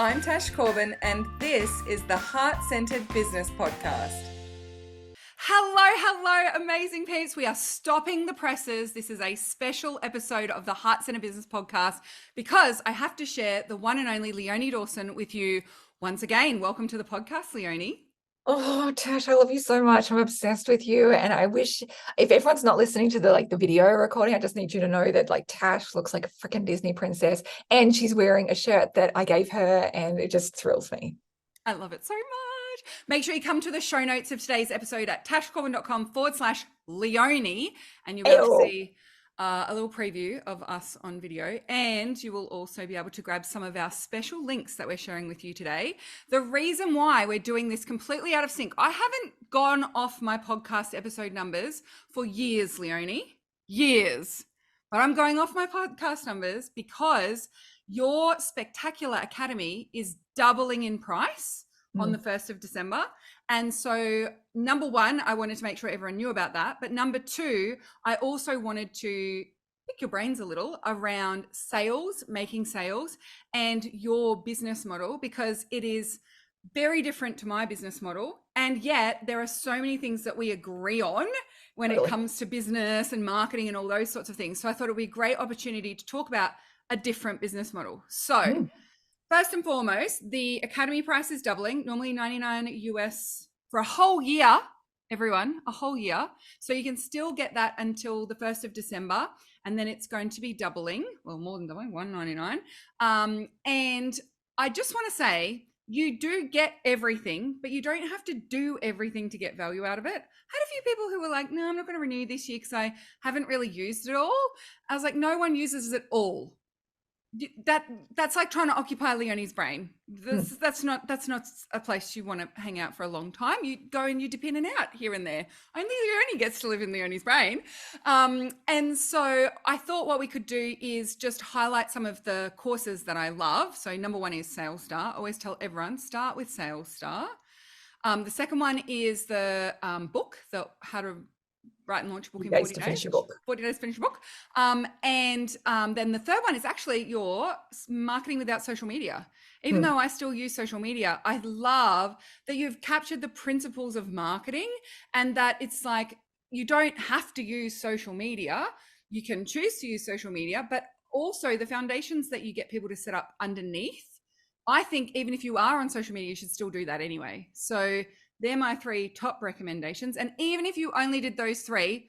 I'm Tash Corbin, and this is the Heart-Centered Business Podcast. Hello, amazing peeps. We are stopping the presses. This is a special episode of the Heart-Centered Business Podcast because I have to share the one and only Leonie Dawson with you once again. Welcome to the podcast, Leonie. Oh, Tash, I love you so much. I'm obsessed with you. And I wish if everyone's not listening to the video recording, I just need you to know that Tash looks like a freaking Disney princess and she's wearing a shirt that I gave her and it just thrills me. I love it so much. Make sure you come to the show notes of today's episode at tashcorbin.com/Leonie and you'll be able to see a little preview of us on video, and you will also be able to grab some of our special links that we're sharing with you today. The reason why we're doing this completely out of sync, I haven't gone off my podcast episode numbers for years, Leonie, years, but I'm going off my podcast numbers because your spectacular academy is doubling in price on the 1st of December. And so number one, I wanted to make sure everyone knew about that. But number two, I also wanted to pick your brains a little around sales, making sales, and your business model, because it is very different to my business model. And yet there are so many things that we agree on when it comes to business and marketing and all those sorts of things. So I thought it would be a great opportunity to talk about a different business model. So first and foremost, the academy price is doubling, normally $99 US for a whole year, everyone, a whole year. So you can still get that until the 1st of December, and then it's going to be doubling, well, more than doubling, $199. And I just want to say, you do get everything, but you don't have to do everything to get value out of it. I had a few people who were like, no, I'm not going to renew this year because I haven't really used it all. I was like, no one uses it all. That's like trying to occupy Leonie's brain. That's not a place you want to hang out for a long time. You go and you dip in and out here and there. Only Leonie gets to live in Leonie's brain. And so I thought what we could do is just highlight some of the courses that I love. So number one is Sales Star. I always tell everyone, start with Sales Star. The second one is the book, the How to Write and Launch a Book in 40 days. Finish your book. 40 days to finish your book. And then the third one is actually your marketing without social media. Even though I still use social media, I love that you've captured the principles of marketing and that it's like you don't have to use social media. You can choose to use social media, but also the foundations that you get people to set up underneath. I think even if you are on social media, you should still do that anyway. So they're my three top recommendations. And even if you only did those three,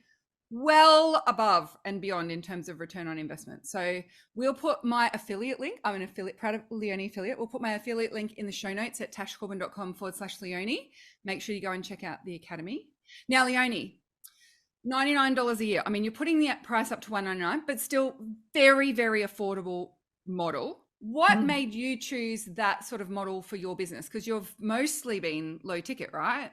well above and beyond in terms of return on investment. So we'll put my affiliate link. I'm an affiliate, proud of Leonie affiliate. We'll put my affiliate link in the show notes at tashcorbin.com/Leonie. Make sure you go and check out the academy. Now, Leonie, $99 a year. I mean, you're putting the price up to $199, but still very, very affordable model. What made you choose that sort of model for your business? Because you've mostly been low ticket, right?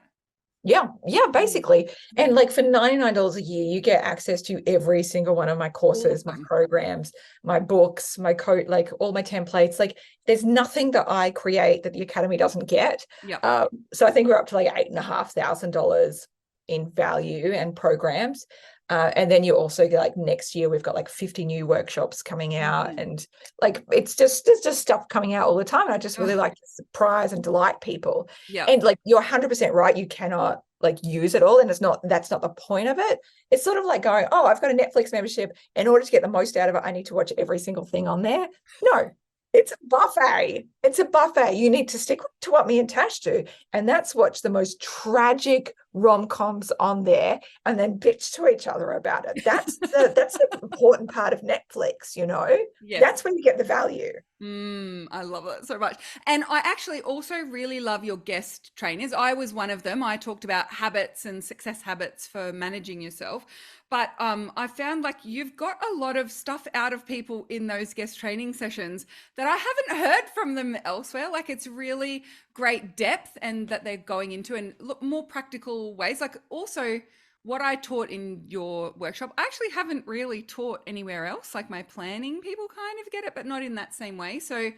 Yeah, basically. And for $99 a year, you get access to every single one of my courses, my programs, my books, my code, all my templates. There's nothing that I create that the academy doesn't get. Yeah. So I think we're up to $8,500 in value and programs. And then you also get next year we've got 50 new workshops coming out and there's just stuff coming out all the time. And I just really like to surprise and delight people. Yeah. And you're 100% right. You cannot use it all. And that's not the point of it. It's sort of like going, oh, I've got a Netflix membership. In order to get the most out of it, I need to watch every single thing on there. No. It's a buffet. It's a buffet. You need to stick to what me and Tash do. And that's watch the most tragic rom-coms on there and then bitch to each other about it. That's the important part of Netflix, Yes. That's when you get the value. I love it so much. And I actually also really love your guest trainers. I was one of them. I talked about habits and success habits for managing yourself. But I found you've got a lot of stuff out of people in those guest training sessions that I haven't heard from them elsewhere. It's really great depth and that they're going into and more practical ways. Also what I taught in your workshop, I actually haven't really taught anywhere else. My planning people kind of get it, but not in that same way. So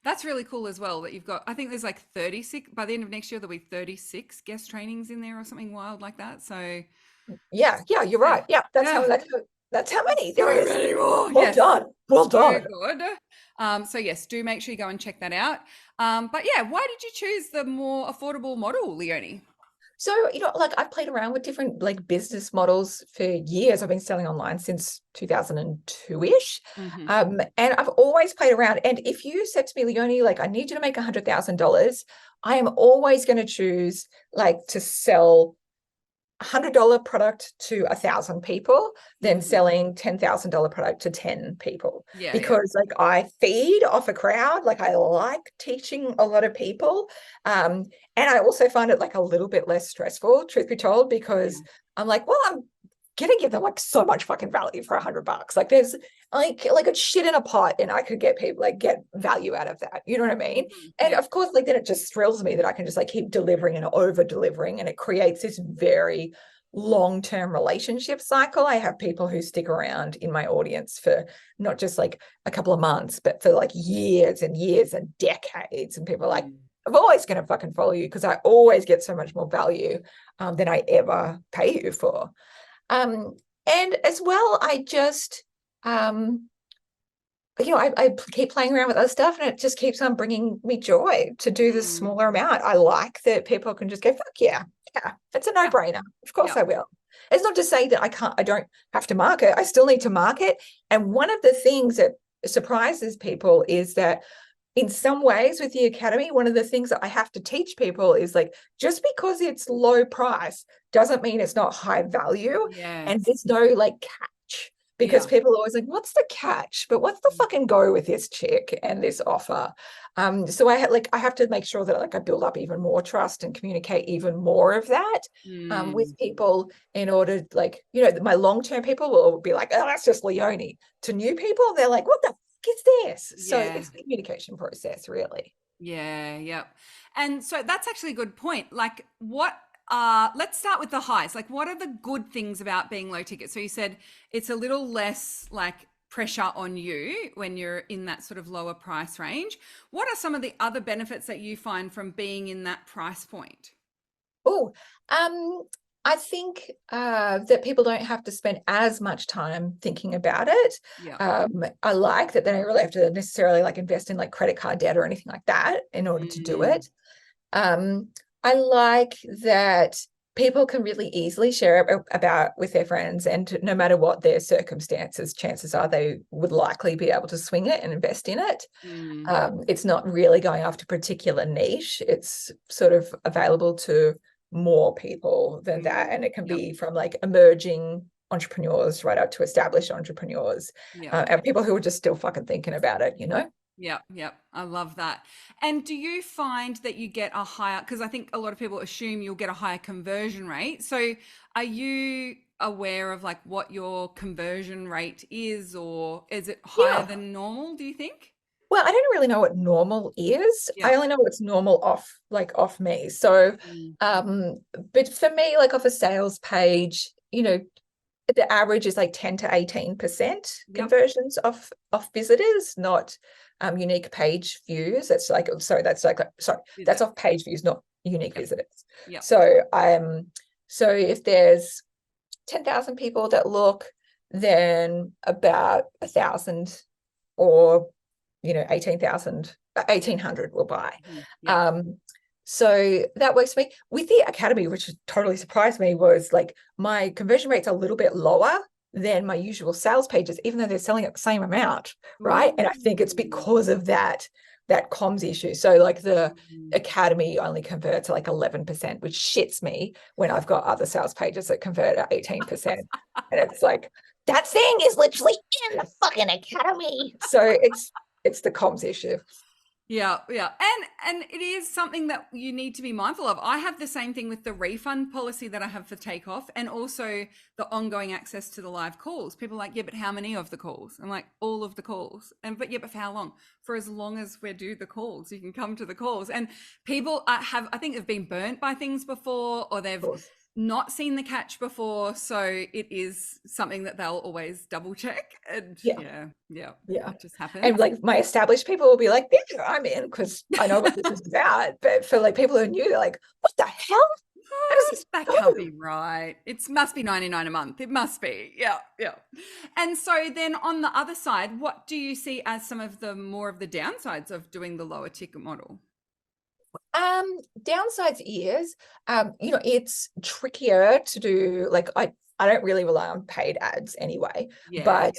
that's really cool as well that you've got, I think there's 36, by the end of next year, there'll be 36 guest trainings in there or something wild like that. So Yeah, you're right. Yeah, that's how That's how many So there is. many more. Well Yes. done. Well So done. good. So yes, do make sure you go and check that out. But yeah, why did you choose the more affordable model, Leonie? So, like I've played around with different like business models for years. I've been selling online since 2002-ish. Mm-hmm. And I've always played around. And if you said to me, Leonie, like I need you to make $100,000, I am always going to choose like to sell $100 product to 1,000 people than selling $10,000 product to 10 people. Yeah, because like I feed off a crowd, like I like teaching a lot of people. And I also find it like a little bit less stressful, truth be told, because I'm like, well, I'm gonna give them like so much fucking value for $100. Like there's like a shit in a pot, and I could get people like get value out of that. You know what I mean? And of course, like then it just thrills me that I can just like keep delivering and over delivering, and it creates this very long-term relationship cycle. I have people who stick around in my audience for not just like a couple of months, but for like years and years and decades. And people are like, I'm always going to fucking follow you because I always get so much more value than I ever pay you for. And as well, I just, I keep playing around with other stuff, and it just keeps on bringing me joy to do this smaller amount. I like that people can just go, fuck yeah, it's a no-brainer. Of course I will. It's not to say that I don't have to market. I still need to market. And one of the things that surprises people is that in some ways with the Academy, one of the things that I have to teach people is like, just because it's low price doesn't mean it's not high value. And there's no like catch, because people are always like, what's the catch? But what's the fucking go with this chick and this offer? So I have to make sure that like I build up even more trust and communicate even more of that with people in order, like, my long-term people will be like, oh, that's just Leonie. To new people, they're like, what the is this? So it's a communication process, really. Yeah. And so that's actually a good point. Like let's start with the highs. Like what are the good things about being low ticket? So you said it's a little less like pressure on you when you're in that sort of lower price range. What are some of the other benefits that you find from being in that price point? I think that people don't have to spend as much time thinking about it. I like that they don't really have to necessarily like invest in like credit card debt or anything like that in order to do it. I like that people can really easily share about with their friends, and no matter what their circumstances, chances are they would likely be able to swing it and invest in it. It's not really going after a particular niche. It's sort of available to more people than that, and it can be from like emerging entrepreneurs right up to established entrepreneurs, and people who are just still fucking thinking about it. Yep. I love that. And do you find that you get a higher, because I think a lot of people assume you'll get a higher conversion rate. So are you aware of like what your conversion rate is, or is it higher than normal, do you think? Well, I don't really know what normal is. I only know what's normal off me. So, but for me, like off a sales page, the average is like 10 to 18% conversions off visitors, not unique page views. That's off page views, not unique visitors. So if there's 10,000 people that look, then about 1,000 or 1,800 will buy. So that works for me. With the Academy, which totally surprised me, was like my conversion rate's a little bit lower than my usual sales pages, even though they're selling at the same amount, right? And I think it's because of that comms issue. So like the Academy only converts at like 11%, which shits me when I've got other sales pages that convert at 18%. And it's like, that thing is literally in the fucking Academy. So it's the comms issue. Yeah. And it is something that you need to be mindful of. I have the same thing with the refund policy that I have for Takeoff, and also the ongoing access to the live calls. People are like, yeah, but how many of the calls? I'm like, all of the calls. But for how long? For as long as we do the calls, you can come to the calls. And people I think have been burnt by things before, or they've not seen the catch before, so it is something that they'll always double check. And it just happens. And like my established people will be like, yeah, I'm in, because I know what this is about. But for like people who are new, they're like, what the hell? How does this That go? can't be right. It must be 99 a month. It must be. Yeah, yeah. And so then on the other side, what do you see as some of the more of the downsides of doing the lower ticket model? Downsides is, it's trickier to do. Like I don't really rely on paid ads anyway, Yeah. but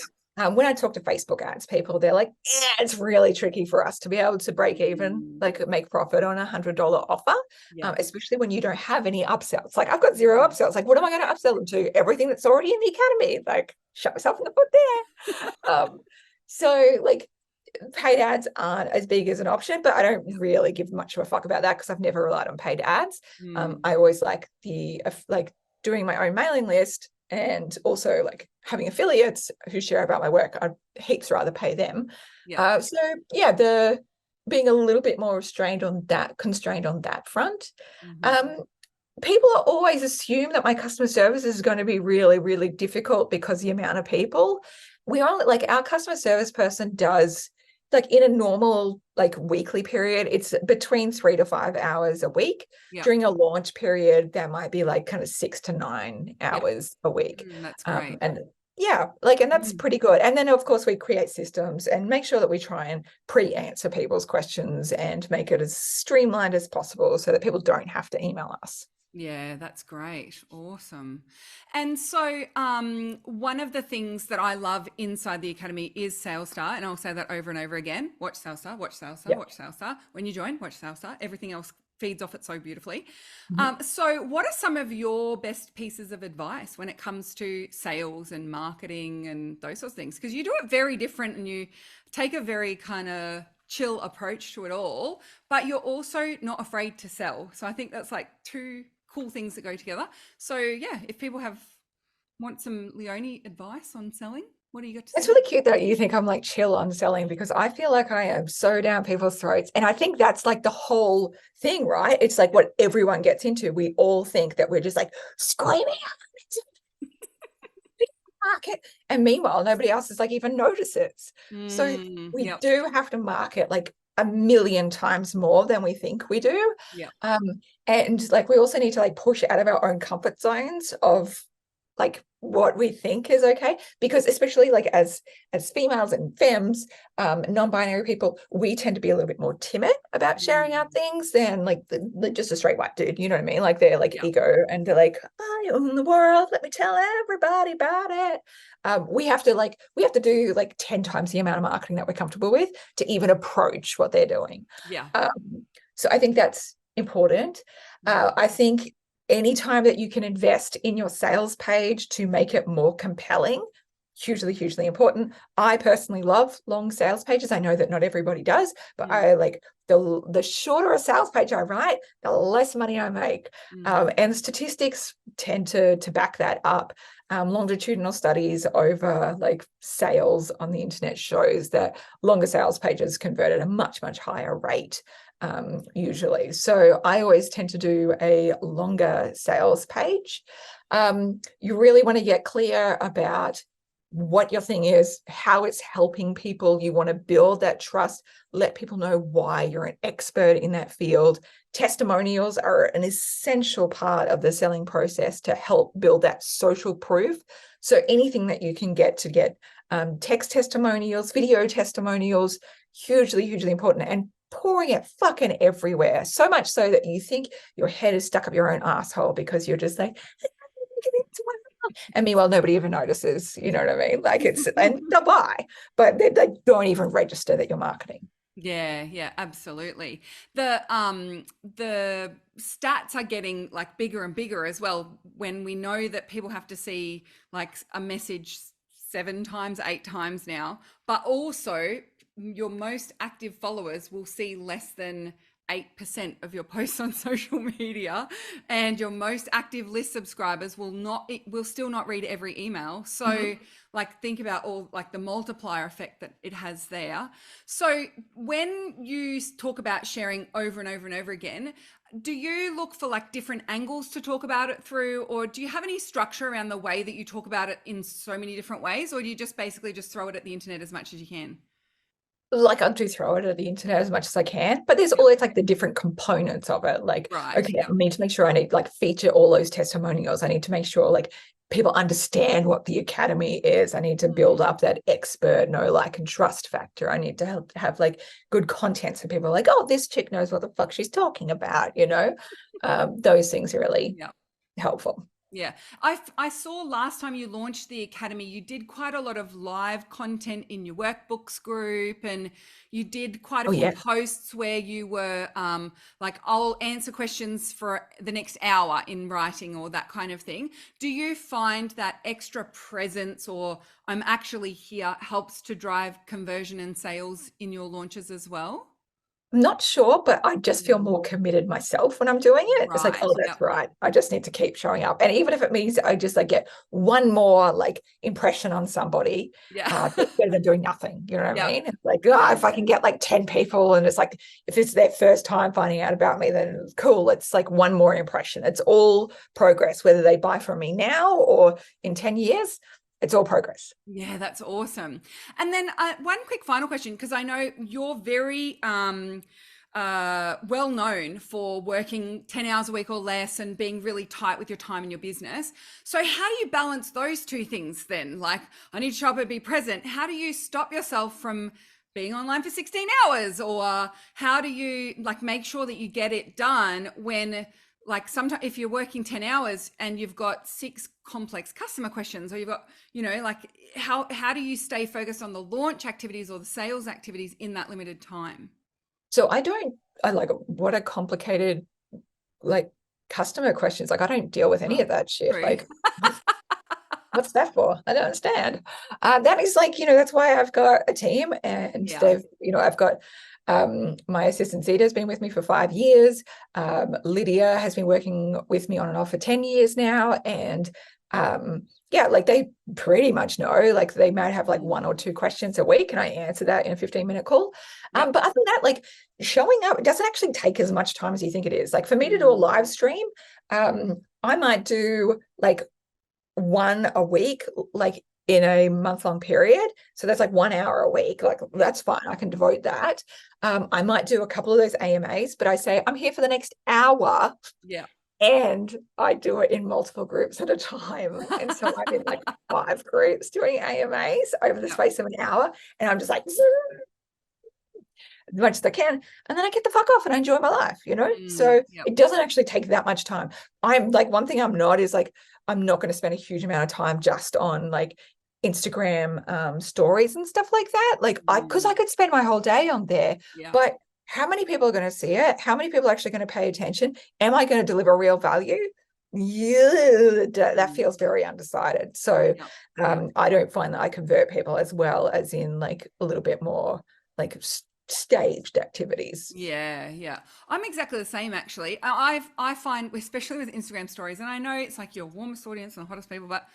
when I talk to Facebook ads people, they're like, yeah, it's really tricky for us to be able to break even, Mm, like make profit on $100 offer, yeah. especially when you don't have any upsells. Like I've got zero upsells. Like what am I going to upsell them to? Everything that's already in the academy. Like shut myself in the foot there. So like paid ads aren't as big as an option, but I don't really give much of a fuck about that because I've never relied on paid ads. Mm, I always like like doing my own mailing list and also like having affiliates who share about my work. I'd heaps rather pay them. yeah. So yeah, the being a little bit more constrained on that front. Mhm. Um, People always assume that my customer service is going to be really, really difficult because the amount of people. We only like our customer service person does like in a normal like weekly period, it's between 3 to 5 hours a week. Yeah. During a launch period, that might be like kind of 6 to 9 hours a week. That's great. And yeah, like, and that's Mm. pretty good. And then of course we create systems and make sure that we try and pre-answer people's questions and make it as streamlined as possible so that people don't have to email us. Yeah, that's great. Awesome. And so, one of the things that I love inside the Academy is Sales Star. And I'll say that over and over again. Watch Sales Star, watch Sales Star, Yeah. watch Sales Star. When you join, watch Sales Star. Everything else feeds off it so beautifully. Mhm. So, what are some of your best pieces of advice when it comes to sales and marketing and those sorts of things? Because you do it very different and you take a very kind of chill approach to it all, but you're also not afraid to sell. So, I think that's like two cool things that go together. So yeah, if people want some Leonie advice on selling, what do you got to It's say? really cute that you think I'm like chill on selling because I feel like I am so down people's throats. And I think that's like the whole thing, right? It's like what everyone gets into. We all think that we're just like screaming out the market. And meanwhile, nobody else is like even notices. So we Yep. do have to market like a million times more than we think we do. Yep. Um, and like we also need to like push out of our own comfort zones of like what we think is okay, because especially like as females and femmes, non-binary people, we tend to be a little bit more timid about sharing our things than like just a straight white dude, you know what I mean? Like they're like Yep. ego and they're like, I own the world, let me tell everybody about it. We have to do like 10 times the amount of marketing that we're comfortable with to even approach what they're doing. Yeah. So I think that's important. I think anytime that you can invest in your sales page to make it more compelling, hugely, hugely important. I personally love long sales pages. I know that not everybody does, but I like the shorter a sales page I write, the less money I make. And statistics tend to back that up. Longitudinal studies over like sales on the internet shows that longer sales pages convert at a much, much higher rate. Usually. So I always tend to do a longer sales page. You really want to get clear about what your thing is, how it's helping people. You want to build that trust, let people know why you're an expert in that field. Testimonials are an essential part of the selling process to help build that social proof. So anything that you can get text testimonials, video testimonials, hugely, hugely important. And pouring it fucking everywhere, so much so that you think your head is stuck up your own asshole because you're just like, and meanwhile nobody even notices, you know what I mean? Like it's, and they'll buy, but they don't even register that you're marketing. Yeah, yeah, absolutely. The stats are getting like bigger and bigger as well when we know that people have to see like a message 7 times, 8 times now, but also your most active followers will see less than 8% of your posts on social media, and your most active list subscribers will still not read every email. So like think about all like the multiplier effect that it has there. So when you talk about sharing over and over and over again, do you look for like different angles to talk about it through, or do you have any structure around the way that you talk about it in so many different ways, or do you just basically just throw it at the internet as much as you can? like I do throw it at the internet as much as I can, but there's always like the different components of it. Like, Right. okay, Yeah. I need to make sure I need like feature all those testimonials. I need to make sure like people understand what the academy is. I need to build up that expert know, like, and trust factor. I need to have like good content so people are like, oh, this chick knows what the fuck she's talking about, you know. Those things are really Yeah. helpful. Yeah. I saw last time you launched the academy, you did quite a lot of live content in your workbooks group, and you did quite a Oh few yeah. posts where you were like, I'll answer questions for the next hour in writing or that kind of thing. Do you find that extra presence, or I'm actually here, helps to drive conversion and sales in your launches as well? I'm not sure, but I just feel more committed myself when I'm doing it. It's like, Right. oh, that's Yep. right. I just need to keep showing up. And even if it means I just like get one more like impression on somebody, Yeah. that's better than doing nothing. You know what I Yep. mean? It's like, oh, if I can get like 10 people and it's like, if it's their first time finding out about me, then it's cool. It's like one more impression. It's all progress, whether they buy from me now or in 10 years, it's all progress. Yeah, that's awesome. And then one quick final question, because I know you're very well known for working 10 hours a week or less and being really tight with your time in your business. So how do you balance those two things then? Like, I need to show up and be present. How do you stop yourself from being online for 16 hours? Or how do you like make sure that you get it done when, like, sometimes if you're working 10 hours and you've got 6 complex customer questions, or you've got, you know, like, how do you stay focused on the launch activities or the sales activities in that limited time? So I like what a complicated like customer questions. Like I don't deal with any Oh, of that shit. true. Like what's that for? I don't understand. That is like, that's why I've got a team and Yeah. I've got my assistant Zeta has been with me for 5 years. Lydia has been working with me on and off for 10 years now. And yeah, like they pretty much know, like they might have like 1 or 2 questions a week and I answer that in a 15-minute call. Yep. But other than that, like showing up, it doesn't actually take as much time as you think it is. Like for me to do a live stream, I might do like one a week, like in a month-long period. So that's like 1 hour a week. Like that's fine. I can devote that. I might do a couple of those AMAs, but I say I'm here for the next hour. Yeah. And I do it in multiple groups at a time. And so I'm in like 5 groups doing AMAs over the space of an hour. And I'm just like, as much as I can. And then I get the fuck off and I enjoy my life, So Yep. it doesn't actually take that much time. I'm like, one thing I'm not is like, I'm not going to spend a huge amount of time just on like Instagram stories and stuff like that. Like because I could spend my whole day on there, Yeah. but how many people are going to see it? How many people are actually going to pay attention? Am I going to deliver real value? Yeah, that feels very undecided. So I don't find that I convert people as well as in like a little bit more like staged activities. Yeah. I'm exactly the same actually. I find, especially with Instagram stories, and I know it's like your warmest audience and the hottest people, but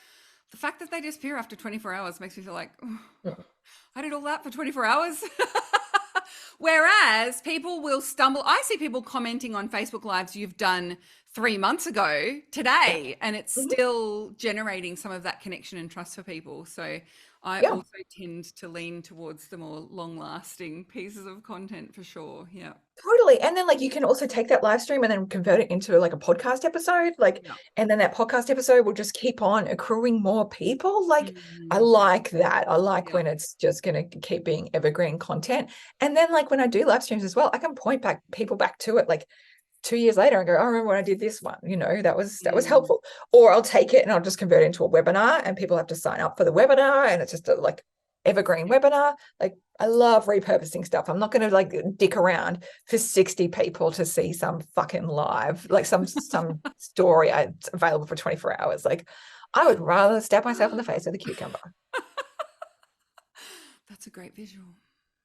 the fact that they disappear after 24 hours makes me feel like, oh, I did all that for 24 hours. Whereas people will stumble. I see people commenting on Facebook Lives you've done 3 months ago today, and it's still generating some of that connection and trust for people. So I also tend to lean towards the more long-lasting pieces of content for sure. Yeah. Totally. And then like you can also take that live stream and then convert it into like a podcast episode. Like, and then that podcast episode will just keep on accruing more people. Like I like that. I like when it's just going to keep being evergreen content. And then like when I do live streams as well, I can point people back to it like 2 years later and go, I remember when I did this one, that was helpful. Or I'll take it and I'll just convert it into a webinar and people have to sign up for the webinar and it's just a like evergreen webinar. Like I love repurposing stuff. I'm not going to like dick around for 60 people to see some fucking live, like some story it's available for 24 hours. Like I would rather stab myself in the face with a cucumber. That's a great visual.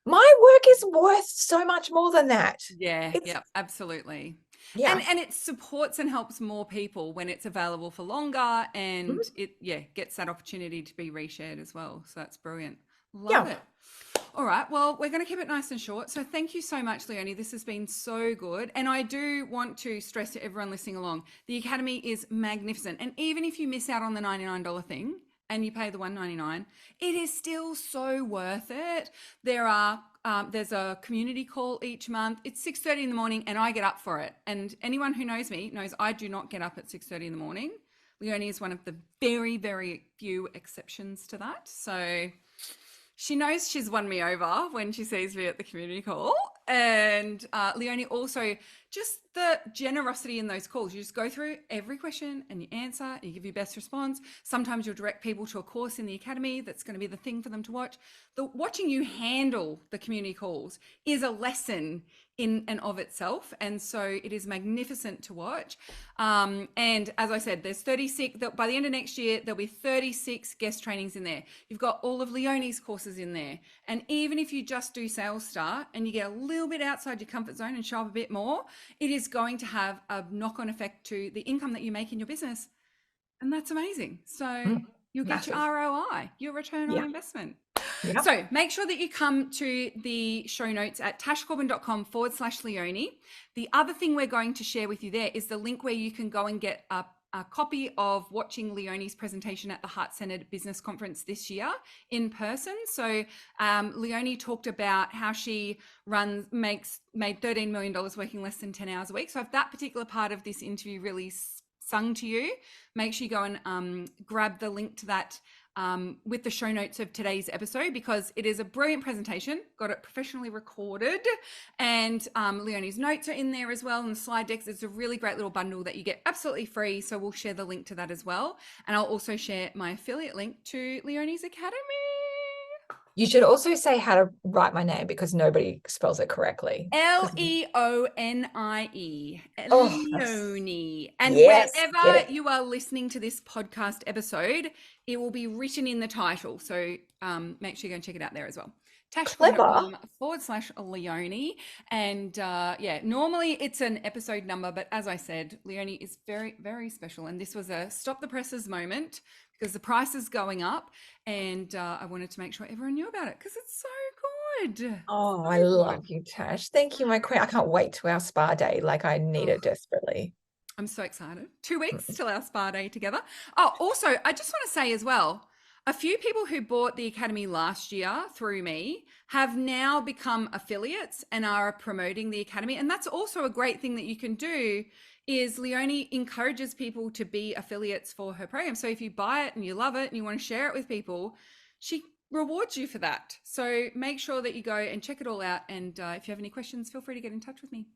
My work is worth so much more than that. Yeah, absolutely. Yeah. And it supports and helps more people when it's available for longer and it gets that opportunity to be reshared as well. So that's brilliant. Love it. All right. Well, we're going to keep it nice and short. So thank you so much, Leonie. This has been so good. And I do want to stress to everyone listening along, the Academy is magnificent. And even if you miss out on the $99 thing and you pay the $1.99, it is still so worth it. There's a community call each month. It's 6:30 in the morning and I get up for it. And anyone who knows me knows I do not get up at 6:30 in the morning. Leonie is one of the very, very few exceptions to that. So she knows she's won me over when she sees me at the community call. And Leonie also, just the generosity in those calls. You just go through every question and you answer and you give your best response. Sometimes you'll direct people to a course in the academy that's going to be the thing for them to watch. Watching you handle the community calls is a lesson in and of itself. And so it is magnificent to watch. And as I said, there's 36, by the end of next year, there'll be 36 guest trainings in there. You've got all of Leonie's courses in there. And even if you just do Sales Start and you get a little bit outside your comfort zone and show up a bit more, it is going to have a knock-on effect to the income that you make in your business. And that's amazing. So you'll get your ROI, your return on investment. Yeah. So make sure that you come to the show notes at tashcorbin.com/Leonie. The other thing we're going to share with you there is the link where you can go and get a copy of watching Leonie's presentation at the Heart-Centered Business Conference this year in person. So Leonie talked about how she made $13 million working less than 10 hours a week. So if that particular part of this interview really sung to you, make sure you go and grab the link to that with the show notes of today's episode, because it is a brilliant presentation, got it professionally recorded, and Leonie's notes are in there as well, and the slide decks. It's a really great little bundle that you get absolutely free, so we'll share the link to that as well, and I'll also share my affiliate link to Leonie's Academy. You should also say how to write my name, because nobody spells it correctly. Leonie. Leonie. And wherever you are listening to this podcast episode, it will be written in the title. So make sure you go and check it out there as well. tashcorbin.com/Leonie. And normally it's an episode number, but as I said, Leonie is very, very special. And this was a stop the presses moment, because the price is going up, and I wanted to make sure everyone knew about it because it's so good. Oh, I love you, Tash. Thank you, my queen. I can't wait to our spa day. Like, I need it desperately. I'm so excited. 2 weeks till our spa day together. Oh, also, I just want to say as well, a few people who bought the Academy last year through me have now become affiliates and are promoting the Academy. And that's also a great thing that you can do, is Leonie encourages people to be affiliates for her program. So if you buy it and you love it and you want to share it with people, she rewards you for that. So make sure that you go and check it all out. And if you have any questions, feel free to get in touch with me.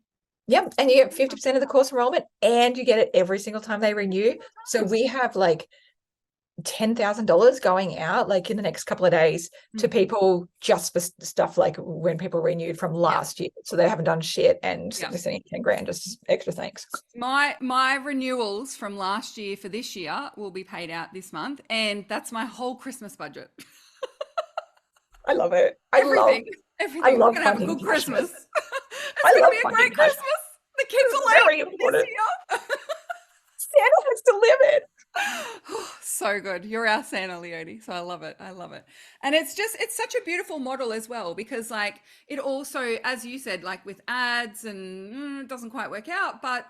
Yep. And you get 50% of the course enrollment, and you get it every single time they renew. So we have like $10,000 going out like in the next couple of days to people just for stuff like when people renewed from last year, so they haven't done shit, and they're sending 10 grand just extra thanks. My renewals from last year for this year will be paid out this month, and that's my whole Christmas budget. I love it. Everything. I love We're gonna have a good Christmas. It's gonna be a great Christmas. The kids are very important this year. Santa has delivered. So good. You're our Santa, Leonie. So I love it. And it's such a beautiful model as well, because like it also, as you said, like with ads and it doesn't quite work out, but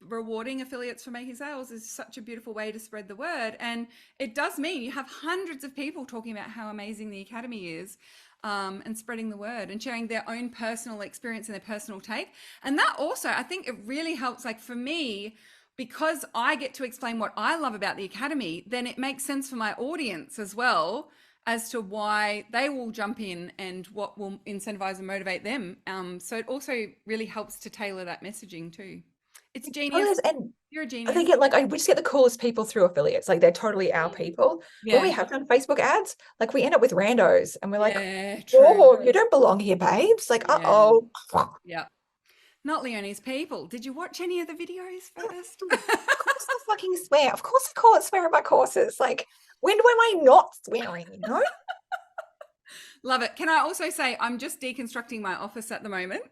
rewarding affiliates for making sales is such a beautiful way to spread the word. And it does mean you have hundreds of people talking about how amazing the Academy is, and spreading the word and sharing their own personal experience and their personal take. And that also, I think it really helps, like for me, because I get to explain what I love about the Academy, then it makes sense for my audience as well as to why they will jump in and what will incentivize and motivate them. So it also really helps to tailor that messaging too. It's genius. And you're a genius. I think we just get the coolest people through affiliates. Like, they're totally our people. When we have done Facebook ads, like we end up with randos and we're like, oh, you don't belong here, babes. Like, Yeah. Not Leonie's people. Did you watch any of the videos first? Of course I fucking swear. Of course I swear at my courses. Like, when am I not swearing, you know? Love it. Can I also say I'm just deconstructing my office at the moment,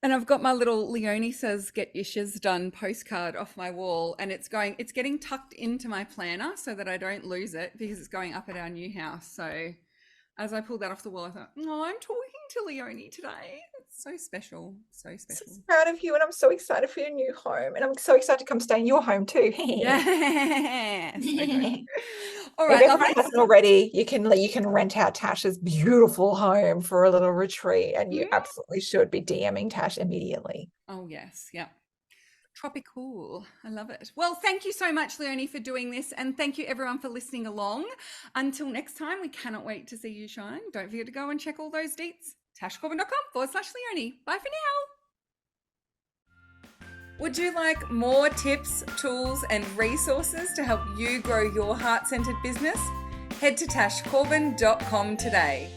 and I've got my little Leonie says get your shiz done postcard off my wall, and it's getting tucked into my planner so that I don't lose it, because it's going up at our new house. So As I pulled that off the wall, I thought, oh, I'm talking to Leonie today. It's so special. So special. So proud of you, and I'm so excited for your new home, and I'm so excited to come stay in your home too. Yeah. All If right, everyone lovely. hasn't already, you can rent out Tash's beautiful home for a little retreat, and you absolutely should be DMing Tash immediately. Oh, yes. Yeah. Tropical. I love it. Well, thank you so much, Leonie, for doing this. And thank you, everyone, for listening along. Until next time, we cannot wait to see you shine. Don't forget to go and check all those deets. tashcorbin.com/Leonie. Bye for now. Would you like more tips, tools, and resources to help you grow your heart-centered business? Head to tashcorbin.com today.